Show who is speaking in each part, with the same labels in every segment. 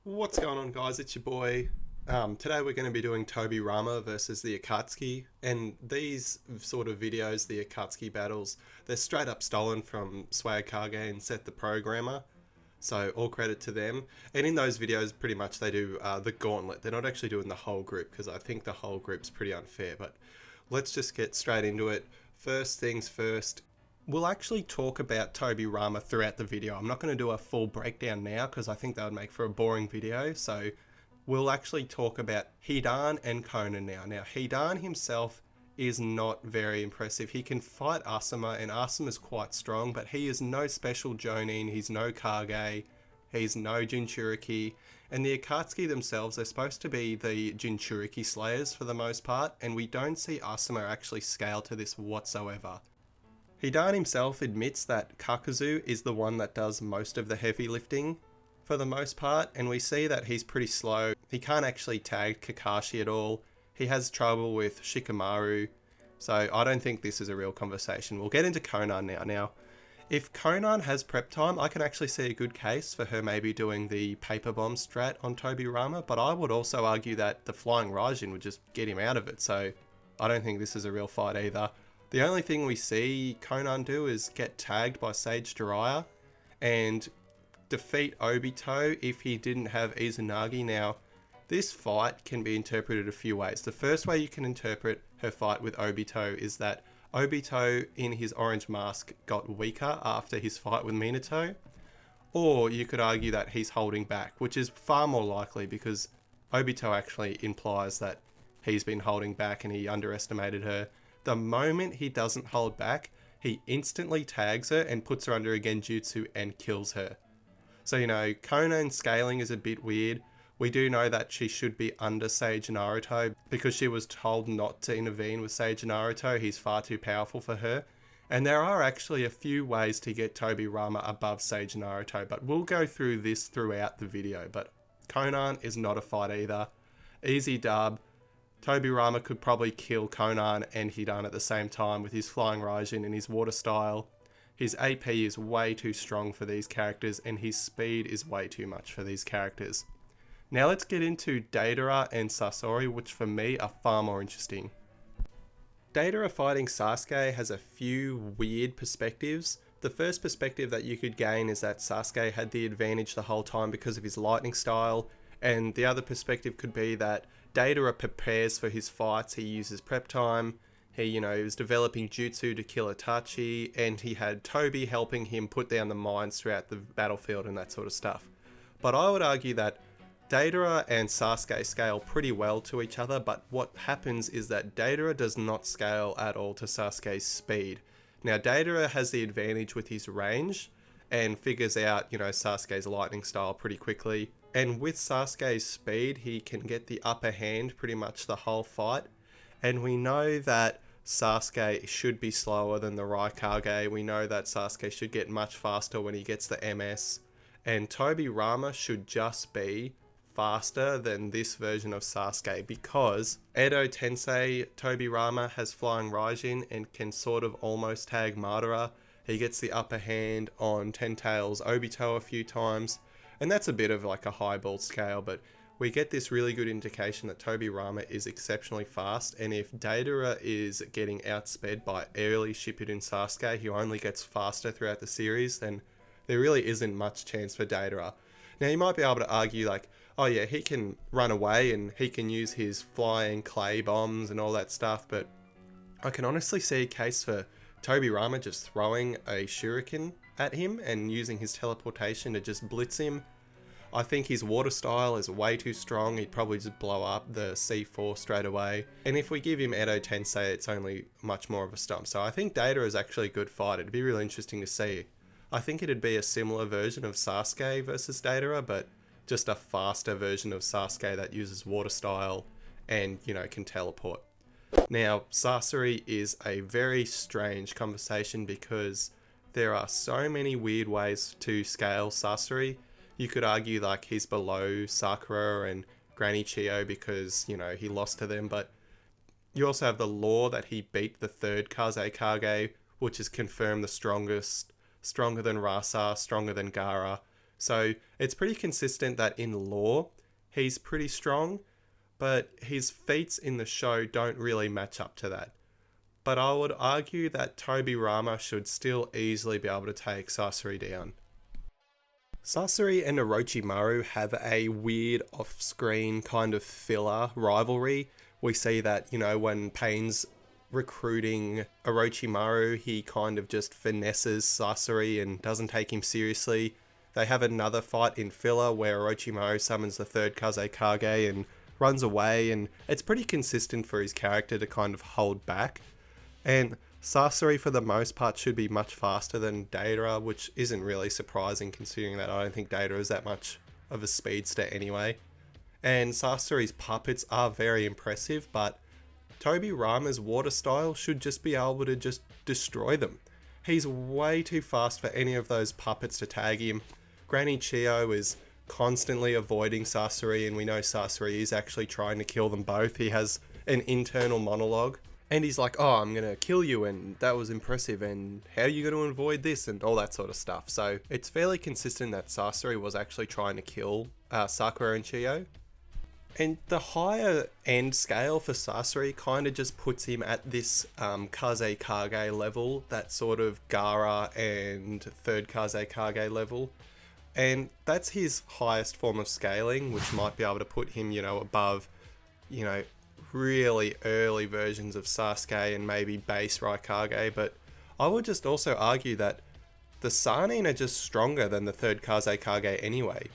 Speaker 1: What's going on, guys? It's your boy. Today we're going to be doing Tobirama versus the Akatsuki, and these sort of videos, the Akatsuki battles, they're straight up stolen from Swag Kage and Set the Programmer, so all credit to them. And in those videos, pretty much they do the gauntlet. They're not actually doing the whole group, because I think the whole group's pretty unfair, but let's just get straight into it. First things first, we'll actually talk about Tobirama throughout the video. I'm not going to do a full breakdown now because I think that would make for a boring video. So we'll actually talk about Hidan and Conan now. Now, Hidan himself is not very impressive. He can fight Asuma, and Asuma's quite strong, but he is no special Jonin. He's no Kage. He's no Jinchuriki. And the Akatsuki themselves, they're supposed to be the Jinchuriki slayers for the most part, and we don't see Asuma actually scale to this whatsoever. Hidan himself admits that Kakuzu is the one that does most of the heavy lifting for the most part, and we see that he's pretty slow. He can't actually tag Kakashi at all. He has trouble with Shikamaru, so I don't think this is a real conversation. We'll get into Conan now. Now, if Conan has prep time, I can actually see a good case for her maybe doing the paper bomb strat on Tobirama, but I would also argue that the flying Raijin would just get him out of it, so I don't think this is a real fight either. The only thing we see Conan do is get tagged by Sage Jiraiya and defeat Obito if he didn't have Izanagi. Now, this fight can be interpreted a few ways. The first way you can interpret her fight with Obito is that Obito in his orange mask got weaker after his fight with Minato. Or you could argue that he's holding back, which is far more likely because Obito actually implies that he's been holding back and he underestimated her. The moment he doesn't hold back, he instantly tags her and puts her under a genjutsu and kills her. So, Conan's scaling is a bit weird. We do know that she should be under Sage Naruto because she was told not to intervene with Sage Naruto. He's far too powerful for her. And there are actually a few ways to get Tobirama above Sage Naruto, but we'll go through this throughout the video. But Conan is not a fight either. Easy dub. Tobirama could probably kill Conan and Hidan at the same time with his flying Raijin and his water style. His AP is way too strong for these characters and his speed is way too much for these characters. Now let's get into Deidara and Sasori, which for me are far more interesting. Deidara fighting Sasuke has a few weird perspectives. The first perspective that you could gain is that Sasuke had the advantage the whole time because of his lightning style, and the other perspective could be that Deidara prepares for his fights. He uses prep time. He, was developing jutsu to kill Itachi, and he had Tobi helping him put down the mines throughout the battlefield and that sort of stuff. But I would argue that Deidara and Sasuke scale pretty well to each other, but what happens is that Deidara does not scale at all to Sasuke's speed. Now, Deidara has the advantage with his range and figures out, Sasuke's lightning style pretty quickly. And with Sasuke's speed, he can get the upper hand pretty much the whole fight. And we know that Sasuke should be slower than the Raikage. We know that Sasuke should get much faster when he gets the MS. And Tobirama should just be faster than this version of Sasuke because Edo Tensei Tobirama has flying Raijin and can sort of almost tag Madara. He gets the upper hand on Ten Tails Obito a few times. And that's a bit of like a highball scale, but we get this really good indication that Tobirama is exceptionally fast, and if Deidara is getting outsped by early Shippuden Sasuke, who only gets faster throughout the series, then there really isn't much chance for Deidara. Now, you might be able to argue like, oh yeah, he can run away and he can use his flying clay bombs and all that stuff, but I can honestly see a case for Tobirama just throwing a shuriken at him and using his teleportation to just blitz him. I think his water style is way too strong. He'd probably just blow up the C4 straight away. And if we give him Edo Tensei, it's only much more of a stomp. So I think Deidara is actually a good fight. It'd be really interesting to see. I think it'd be a similar version of Sasuke versus Deidara, but just a faster version of Sasuke that uses water style and, can teleport. Now, Sasori is a very strange conversation because there are so many weird ways to scale Sasori. You could argue like he's below Sakura and Granny Chiyo because, he lost to them, but you also have the lore that he beat the third Kazekage, which is confirmed the strongest, stronger than Rasa, stronger than Gaara. So it's pretty consistent that in lore, he's pretty strong, but his feats in the show don't really match up to that. But I would argue that Tobirama should still easily be able to take Sasori down. Sasori and Orochimaru have a weird off-screen kind of filler rivalry. We see that, when Pain's recruiting Orochimaru, he kind of just finesses Sasori and doesn't take him seriously. They have another fight in filler where Orochimaru summons the third Kazekage and runs away, and it's pretty consistent for his character to kind of hold back. And Sasori, for the most part, should be much faster than Deidara, which isn't really surprising considering that I don't think Deidara is that much of a speedster anyway. And Sasori's puppets are very impressive, but Tobirama's water style should just be able to just destroy them. He's way too fast for any of those puppets to tag him. Granny Chiyo is constantly avoiding Sasori, and we know Sasori is actually trying to kill them both. He has an internal monologue. And he's like, oh, I'm going to kill you, and that was impressive, and how are you going to avoid this, and all that sort of stuff. So it's fairly consistent that Sasori was actually trying to kill Sakura and Chiyo. And the higher end scale for Sasori kind of just puts him at this Kazekage level, that sort of Gaara and third Kazekage level. And that's his highest form of scaling, which might be able to put him, above, really early versions of Sasuke and maybe base Raikage, but I would just also argue that the Sannin are just stronger than the third Kazekage anyway.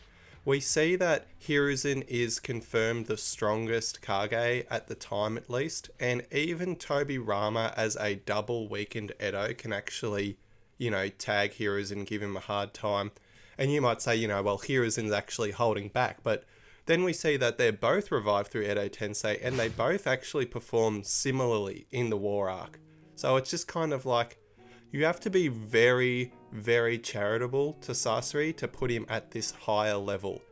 Speaker 1: We see that Hiruzen is confirmed the strongest Kage at the time at least, and even Tobirama as a double weakened Edo can actually, tag Hiruzen, give him a hard time. And you might say, well, Hiruzen's actually holding back, but then we see that they're both revived through Edo Tensei, and they both actually perform similarly in the war arc. So it's just kind of like, you have to be very, very charitable to Sasori to put him at this higher level.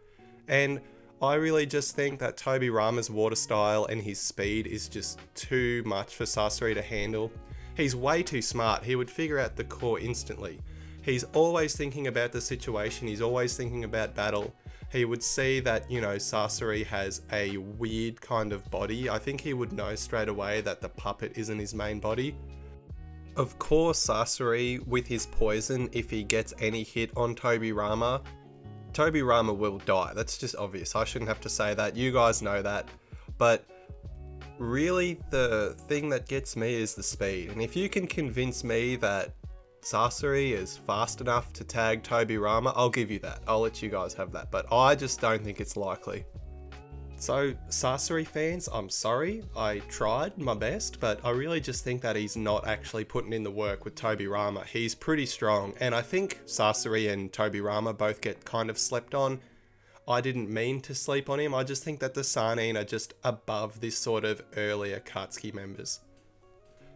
Speaker 1: And I really just think that Tobirama's water style and his speed is just too much for Sasori to handle. He's way too smart. He would figure out the core instantly. He's always thinking about the situation. He's always thinking about battle. He would see that, Sasori has a weird kind of body. I think he would know straight away that the puppet isn't his main body. Of course, Sasori, with his poison, if he gets any hit on Tobirama, Tobirama will die. That's just obvious. I shouldn't have to say that. You guys know that. But really, the thing that gets me is the speed. And if you can convince me that Sasori is fast enough to tag Tobirama, I'll give you that. I'll let you guys have that. But I just don't think it's likely. So, Sasori fans, I'm sorry. I tried my best, but I really just think that he's not actually putting in the work with Tobirama. He's pretty strong, and I think Sasori and Tobirama both get kind of slept on. I didn't mean to sleep on him. I just think that the Sannin are just above this sort of earlier Akatsuki members.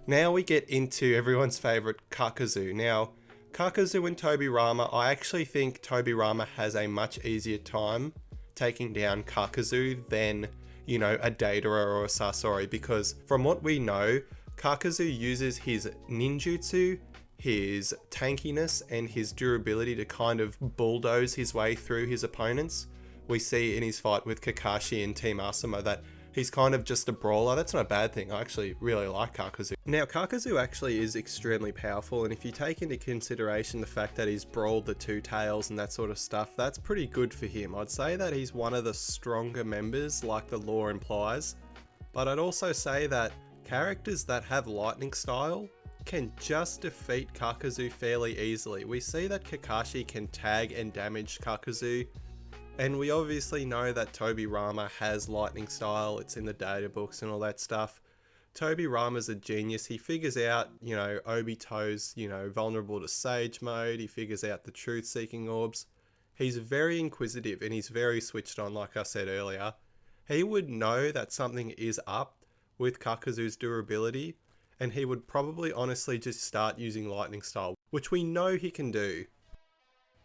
Speaker 1: Now we get into everyone's favourite, Kakuzu. Now, Kakuzu and Tobirama, I actually think Tobirama has a much easier time taking down Kakuzu than, a Deidara or a Sasori, because from what we know, Kakuzu uses his ninjutsu, his tankiness, and his durability to kind of bulldoze his way through his opponents. We see in his fight with Kakashi and Team Asuma that he's kind of just a brawler. That's not a bad thing. I actually really like Kakuzu. Now, Kakuzu actually is extremely powerful, and if you take into consideration the fact that he's brawled the Two Tails and that sort of stuff, that's pretty good for him. I'd say that he's one of the stronger members, like the lore implies. But I'd also say that characters that have lightning style can just defeat Kakuzu fairly easily. We see that Kakashi can tag and damage Kakuzu, and we obviously know that Tobirama has lightning style. It's in the data books and all that stuff. Tobirama's a genius. He figures out, Obito's, vulnerable to Sage mode. He figures out the truth-seeking orbs. He's very inquisitive and he's very switched on, like I said earlier. He would know that something is up with Kakuzu's durability, and he would probably honestly just start using lightning style, which we know he can do.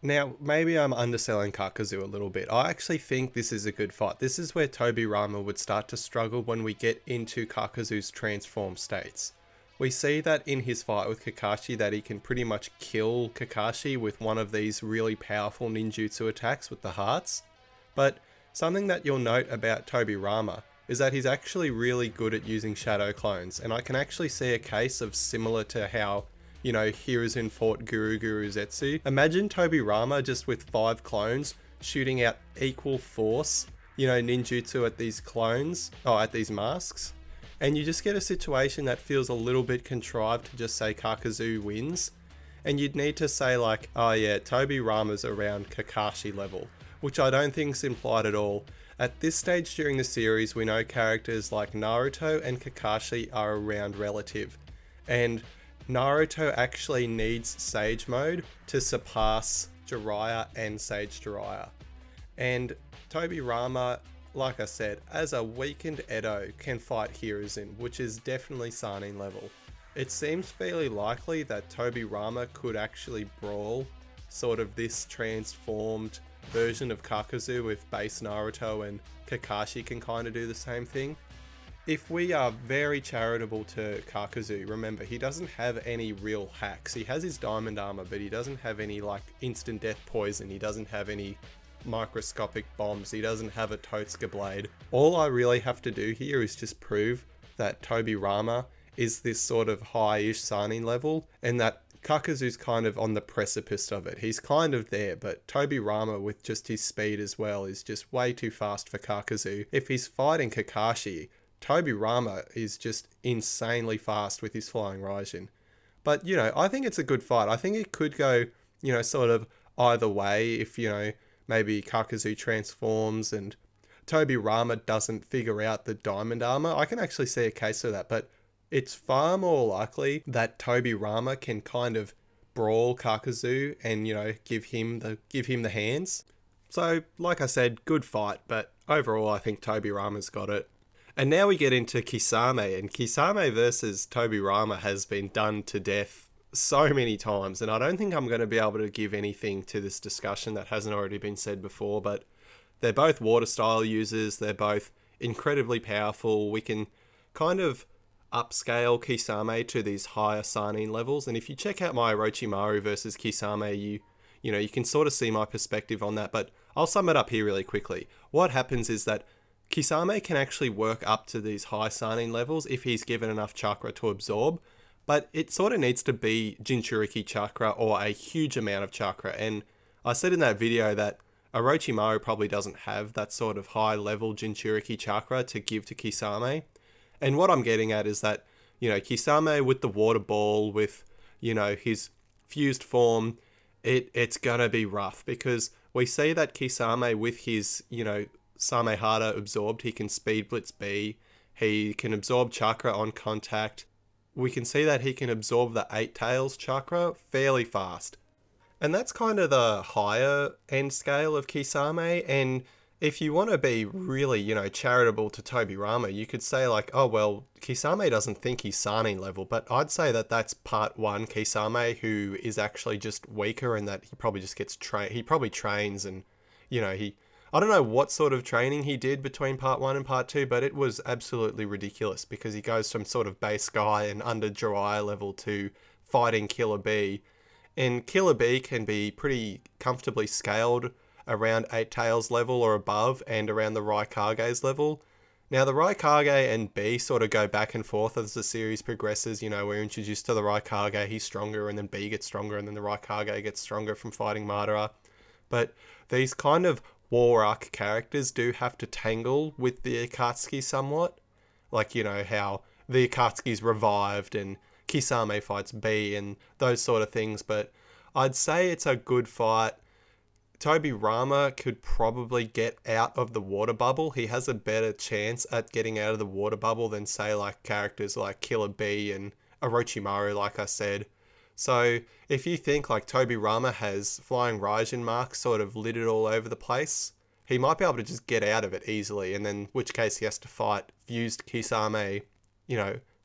Speaker 1: Now, maybe I'm underselling Kakuzu a little bit. I actually think this is a good fight. This is where Tobirama would start to struggle when we get into Kakuzu's transformed states. We see that in his fight with Kakashi that he can pretty much kill Kakashi with one of these really powerful ninjutsu attacks with the hearts. But something that you'll note about Tobirama is that he's actually really good at using shadow clones, and I can actually see a case of similar to how, Hiruzen fought Guru Zetsu. Imagine Tobirama just with 5 clones shooting out equal force, ninjutsu at these clones, at these masks. And you just get a situation that feels a little bit contrived to just say Kakuzu wins. And you'd need to say like, oh yeah, Tobirama's around Kakashi level, which I don't think is implied at all. At this stage during the series, we know characters like Naruto and Kakashi are around relative. And Naruto actually needs Sage Mode to surpass Jiraiya and Sage Jiraiya. And Tobirama, like I said, as a weakened Edo, can fight Hiruzen, which is definitely Sannin level. It seems fairly likely that Tobirama could actually brawl sort of this transformed version of Kakuzu if base Naruto and Kakashi can kind of do the same thing. If we are very charitable to Kakuzu, remember, he doesn't have any real hacks. He has his diamond armor, but he doesn't have any like instant death poison. He doesn't have any microscopic bombs. He doesn't have a Totsuka blade. All I really have to do here is just prove that Tobirama is this sort of high-ish Sannin level, and that Kakuzu's kind of on the precipice of it. He's kind of there, but Tobirama with just his speed as well is just way too fast for Kakuzu. If he's fighting Kakashi, Tobirama is just insanely fast with his flying Raijin. But, I think it's a good fight. I think it could go, sort of either way if, maybe Kakuzu transforms and Tobirama doesn't figure out the diamond armor. I can actually see a case for that, but it's far more likely that Tobirama can kind of brawl Kakuzu and, give him the hands. So, like I said, good fight, but overall I think Tobirama's got it. And now we get into Kisame, and Kisame versus Tobirama has been done to death so many times, and I don't think I'm going to be able to give anything to this discussion that hasn't already been said before, but they're both water style users, they're both incredibly powerful. We can kind of upscale Kisame to these higher Sannin levels, and if you check out my Orochimaru versus Kisame, you can sort of see my perspective on that, but I'll sum it up here really quickly. What happens is that Kisame can actually work up to these high Sannin levels if he's given enough chakra to absorb, but it sort of needs to be Jinchuriki chakra or a huge amount of chakra, and I said in that video that Orochimaru probably doesn't have that sort of high level Jinchuriki chakra to give to Kisame. And what I'm getting at is that, Kisame with the water ball, with, his fused form, it's gonna be rough, because we see that Kisame with his, Samehada absorbed, he can speed blitz B, he can absorb chakra on contact. We can see that he can absorb the 8 tails chakra fairly fast. And that's kind of the higher end scale of Kisame, and if you want to be really, charitable to Tobirama, you could say like, oh well, Kisame doesn't think he's Sannin level, but I'd say that that's part 1 Kisame who is actually just weaker, and that he probably just gets he probably trains, and, I don't know what sort of training he did between part 1 and part 2, but it was absolutely ridiculous, because he goes from sort of base guy and under Jiraiya level to fighting Killer B, and Killer B can be pretty comfortably scaled around 8 Tails level or above, and around the Raikage's level. Now the Raikage and B sort of go back and forth as the series progresses. We're introduced to the Raikage, he's stronger, and then B gets stronger, and then the Raikage gets stronger from fighting Madara. But these kind of war arc characters do have to tangle with the Akatsuki somewhat. Like, how the Akatsuki's revived and Kisame fights B and those sort of things. But I'd say it's a good fight. Tobirama could probably get out of the water bubble. He has a better chance at getting out of the water bubble than, say, like characters like Killer B and Orochimaru, like I said. So if you think like Tobirama has flying Raijin marks sort of littered all over the place, he might be able to just get out of it easily, and then in which case he has to fight fused Kisame,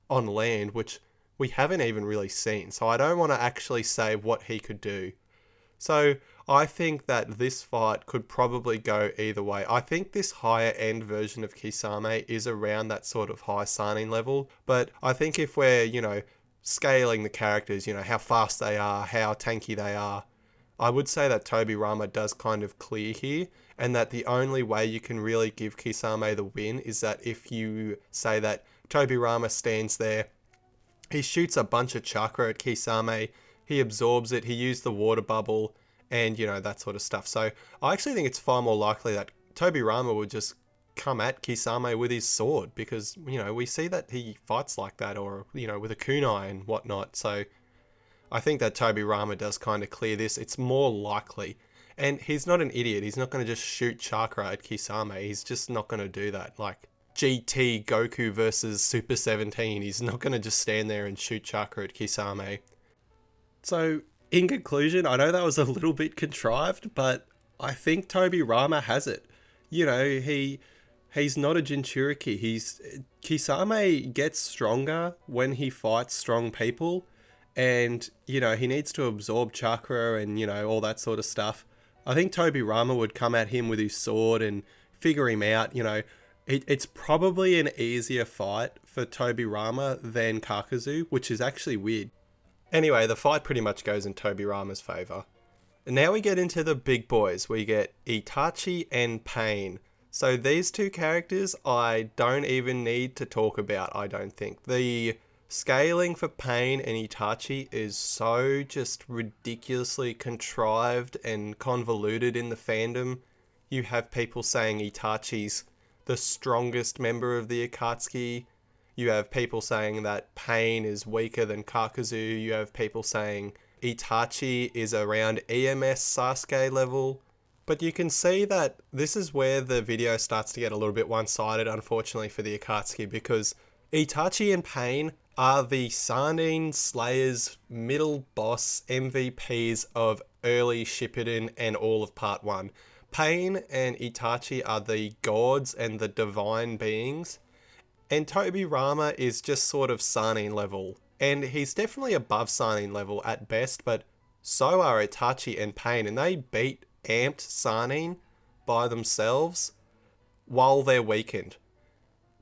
Speaker 1: on land, which we haven't even really seen. So I don't want to actually say what he could do. So I think that this fight could probably go either way. I think this higher end version of Kisame is around that sort of high Sannin level, but I think if we're, scaling the characters, how fast they are, how tanky they are, I would say that Tobirama does kind of clear here, and that the only way you can really give Kisame the win is that if you say that Tobirama stands there, he shoots a bunch of chakra at Kisame, he absorbs it, he used the water bubble, and that sort of stuff. So I actually think it's far more likely that Tobirama would just come at Kisame with his sword, because we see that he fights like that, or with a kunai and whatnot. So I think that Tobirama does kind of clear this. It's more likely, and he's not an idiot. He's not going to just shoot chakra at Kisame. He's just not going to do that. Like GT Goku versus Super 17, he's not going to just stand there and shoot chakra at Kisame. So in conclusion, I know that was a little bit contrived, but I think Tobirama has it. He's not a Jinchuriki. Kisame gets stronger when he fights strong people, and he needs to absorb chakra and all that sort of stuff. I think Tobirama would come at him with his sword and figure him out. It's probably an easier fight for Tobirama than Kakuzu, which is actually weird. Anyway, the fight pretty much goes in Tobirama's favour. And now we get into the big boys. We get Itachi and Pain. So these two characters I don't even need to talk about, I don't think. The scaling for Pain and Itachi is so just ridiculously contrived and convoluted in the fandom. You have people saying Itachi's the strongest member of the Akatsuki. You have people saying that Pain is weaker than Kakuzu. You have people saying Itachi is around EMS Sasuke level. But you can see that this is where the video starts to get a little bit one-sided, unfortunately, for the Akatsuki, because Itachi and Pain are the Sannin Slayers middle boss MVPs of early Shippuden and all of Part 1. Pain and Itachi are the gods and the divine beings, and Tobirama is just sort of Sannin level. And he's definitely above Sannin level at best, but so are Itachi and Pain, and they beat amped Sannin by themselves while they're weakened.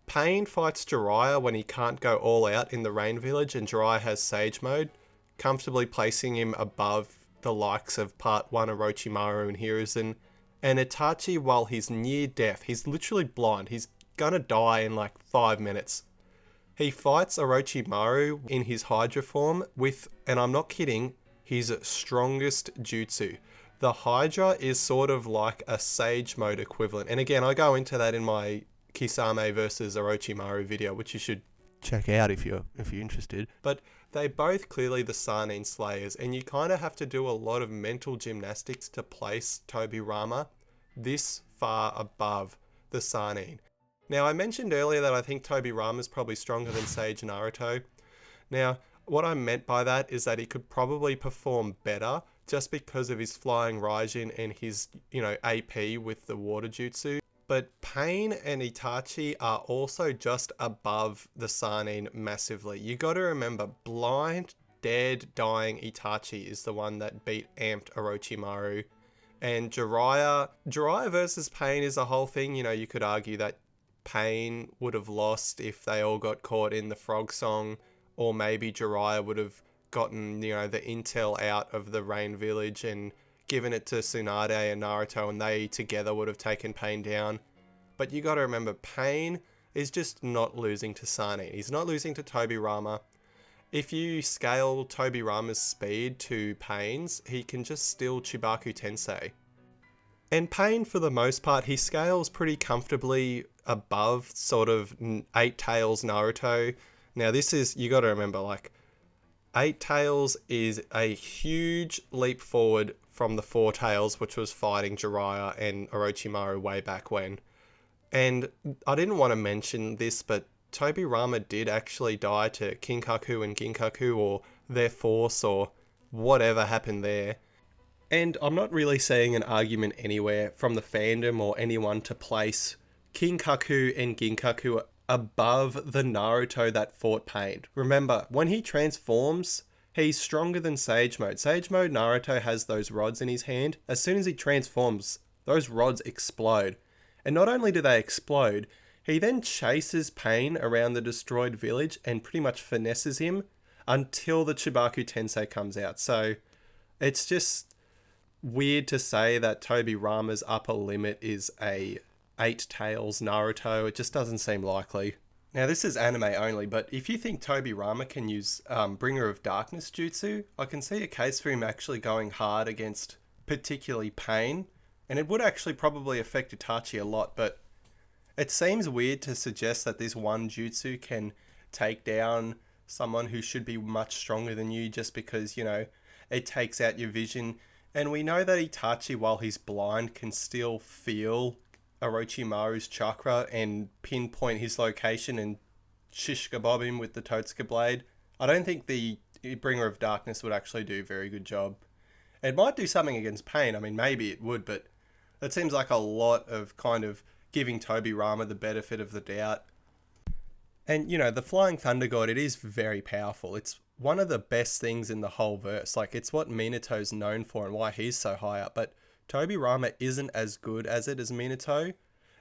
Speaker 1: Pain fights Jiraiya when he can't go all out in the Rain Village, and Jiraiya has Sage Mode, comfortably placing him above the likes of Part 1 Orochimaru and Hiruzen. And Itachi, while he's near death, he's literally blind, he's gonna die in like 5 minutes. He fights Orochimaru in his Hydra form with, and I'm not kidding, his strongest jutsu. The Hydra is sort of like a Sage Mode equivalent. And again, I go into that in my Kisame versus Orochimaru video, which you should check out if you're interested. But they both clearly the Sannin Slayers, and you kind of have to do a lot of mental gymnastics to place Tobirama this far above the Sannin. Now, I mentioned earlier that I think Tobirama is probably stronger than Sage Naruto. Now, what I meant by that is that he could probably perform better just because of his flying Raijin and his, AP with the water jutsu. But Pain and Itachi are also just above the Sannin massively. You got to remember, blind, dead, dying Itachi is the one that beat amped Orochimaru. And Jiraiya versus Pain is a whole thing. You could argue that Pain would have lost if they all got caught in the frog song, or maybe Jiraiya would have gotten, the intel out of the Rain Village and given it to Tsunade and Naruto, and they together would have taken Pain down. But you got to remember, Pain is just not losing to Sannin. He's not losing to Tobirama. If you scale Tobirama's speed to Pain's, he can just steal Chibaku Tensei. And Pain, for the most part, he scales pretty comfortably above sort of Eight Tails Naruto. Now this is, you got to remember, like, Eight Tails is a huge leap forward from the Four Tails, which was fighting Jiraiya and Orochimaru way back when. And I didn't want to mention this, but Tobirama did actually die to Kinkaku and Ginkaku, or their force, or whatever happened there. And I'm not really seeing an argument anywhere from the fandom or anyone to place Kinkaku and Ginkaku above the Naruto that fought Pain. Remember, when he transforms, he's stronger than Sage Mode. Sage Mode Naruto has those rods in his hand. As soon as he transforms, those rods explode. And not only do they explode, he then chases Pain around the destroyed village and pretty much finesses him until the Chibaku Tensei comes out. So it's just weird to say that Tobirama's upper limit is a 8 Tails Naruto. It just doesn't seem likely. Now, this is anime only, but if you think Tobirama can use Bringer of Darkness jutsu, I can see a case for him actually going hard against particularly Pain, and it would actually probably affect Itachi a lot, but it seems weird to suggest that this one jutsu can take down someone who should be much stronger than you just because, you know, it takes out your vision. And we know that Itachi, while he's blind, can still feel Orochimaru's chakra and pinpoint his location and shish kebab him with the Totsuka blade. I don't think the Bringer of Darkness would actually do a very good job. It might do something against Pain. I mean, maybe it would, but that seems like a lot of kind of giving Tobirama the benefit of the doubt. And, you know, the Flying Thunder God, it is very powerful. It's one of the best things in the whole verse. Like, it's what Minato's known for and why he's so high up. But Tobirama isn't as good as it as Minato.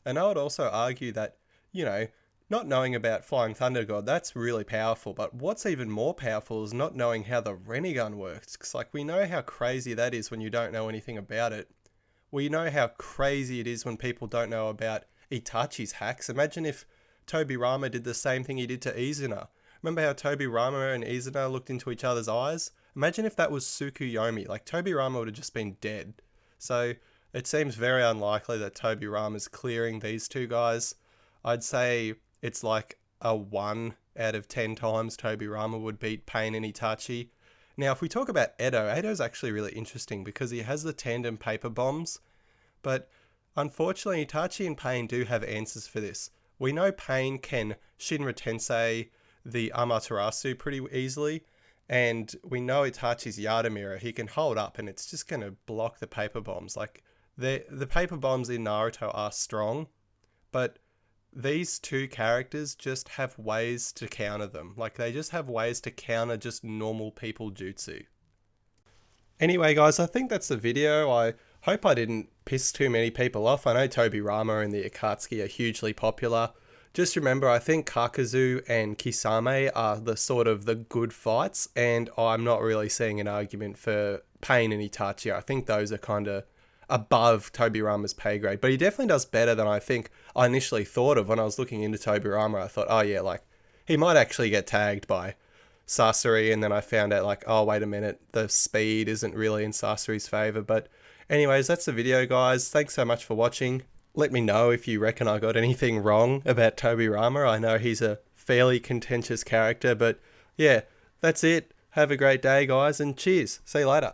Speaker 1: And I would also argue that, you know, not knowing about Flying Thunder God, that's really powerful. But what's even more powerful is not knowing how the Rinnegan works. Because, like, we know how crazy that is when you don't know anything about it. We know how crazy it is when people don't know about Itachi's hacks. Imagine if Tobirama did the same thing he did to Izuna. Remember how Tobirama and Izuna looked into each other's eyes? Imagine if that was Tsukuyomi. Like, Tobirama would have just been dead. So it seems very unlikely that Tobirama's clearing these two guys. I'd say it's like a 1 out of 10 times Tobirama would beat Pain and Itachi. Now, if we talk about Edo's actually really interesting because he has the tandem paper bombs. But unfortunately, Itachi and Pain do have answers for this. We know Pain can Shinra Tensei the Amaterasu pretty easily. And we know Itachi's Yada Mirror, he can hold up and it's just going to block the paper bombs. Like, the paper bombs in Naruto are strong, but these two characters just have ways to counter them. Like, they just have ways to counter just normal people jutsu. Anyway, guys, I think that's the video. I hope I didn't piss too many people off. I know Tobirama and the Akatsuki are hugely popular. Just remember, I think Kakuzu and Kisame are the sort of the good fights, and I'm not really seeing an argument for Pain and Itachi. I think those are kind of above Tobirama's pay grade, but he definitely does better than I think I initially thought of when I was looking into Tobirama. I thought, oh yeah, like, he might actually get tagged by Sasori, and then I found out, like, oh, wait a minute, the speed isn't really in Sasori's favor. But anyways, that's the video, guys. Thanks so much for watching. Let me know if you reckon I got anything wrong about Tobirama. I know he's a fairly contentious character, but yeah, that's it. Have a great day, guys, and cheers. See you later.